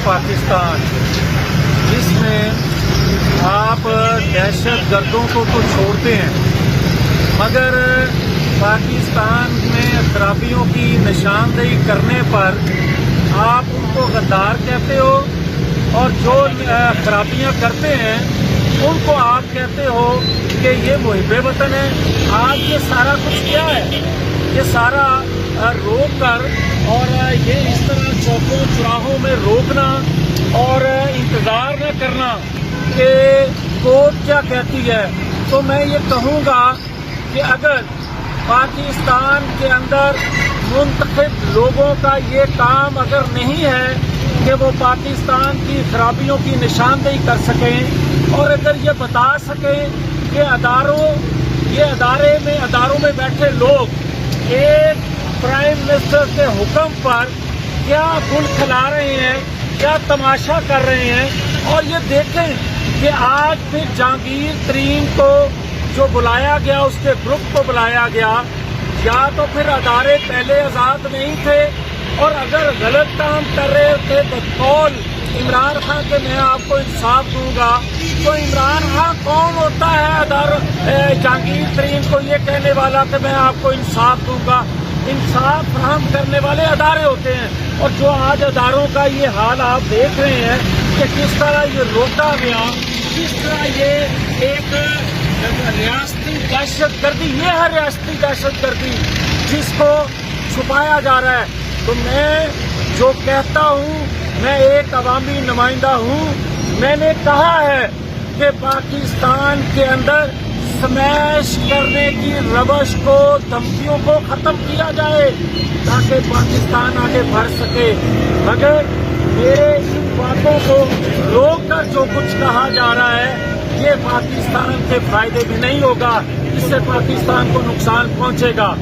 پاکستان، جس میں آپ دہشت گردوں کو تو چھوڑتے ہیں مگر پاکستان میں خرابیوں کی نشاندہی کرنے پر آپ ان کو غدار کہتے ہو، اور جو خرابیاں کرتے ہیں ان کو آپ کہتے ہو کہ یہ محب وطن ہے۔ آج یہ سارا کچھ کیا ہے؟ یہ سارا روک کر اور یہ اس طرح چوکوں چوراہوں میں روکنا اور انتظار نہ کرنا کہ کورٹ کیا کہتی ہے۔ تو میں یہ کہوں گا کہ اگر پاکستان کے اندر منتخب لوگوں کا یہ کام اگر نہیں ہے کہ وہ پاکستان کی خرابیوں کی نشاندہی کر سکیں اور اگر یہ بتا سکیں کہ اداروں میں بیٹھے لوگ ایک پرائم منسٹر کے حکم پر کیا گل کھلا رہے ہیں، کیا تماشا کر رہے ہیں، اور یہ دیکھیں کہ آج پھر جہانگیر ترین کو جو بلایا گیا، اس کے گروپ کو بلایا گیا، یا تو پھر ادارے پہلے آزاد نہیں تھے، اور اگر غلط کام کر رہے تھے بقول عمران خان کے میں آپ کو انصاف دوں گا، تو عمران خان کون ہوتا ہے جہانگیر ترین کو یہ کہنے والا کہ میں آپ کو انصاف دوں گا؟ انصاف فراہم کرنے والے ادارے ہوتے ہیں۔ اور جو آج اداروں کا یہ حال آپ دیکھ رہے ہیں کہ کس طرح یہ روکا گیا، کس طرح یہ ایک ریاستی دہشت گردی، یہ ہے ریاستی دہشت گردی جس کو چھپایا جا رہا ہے۔ تو میں جو کہتا ہوں، میں ایک عوامی نمائندہ ہوں، میں نے کہا ہے کہ پاکستان کے اندر سمیش کرنے کی روش کو، دھمکیوں کو ختم کیا جائے تاکہ پاکستان آگے بڑھ سکے، مگر میرے ان باتوں کو روک کر جو کچھ کہا جا رہا ہے یہ پاکستان کے فائدے بھی نہیں ہوگا، اس سے پاکستان کو نقصان پہنچے گا۔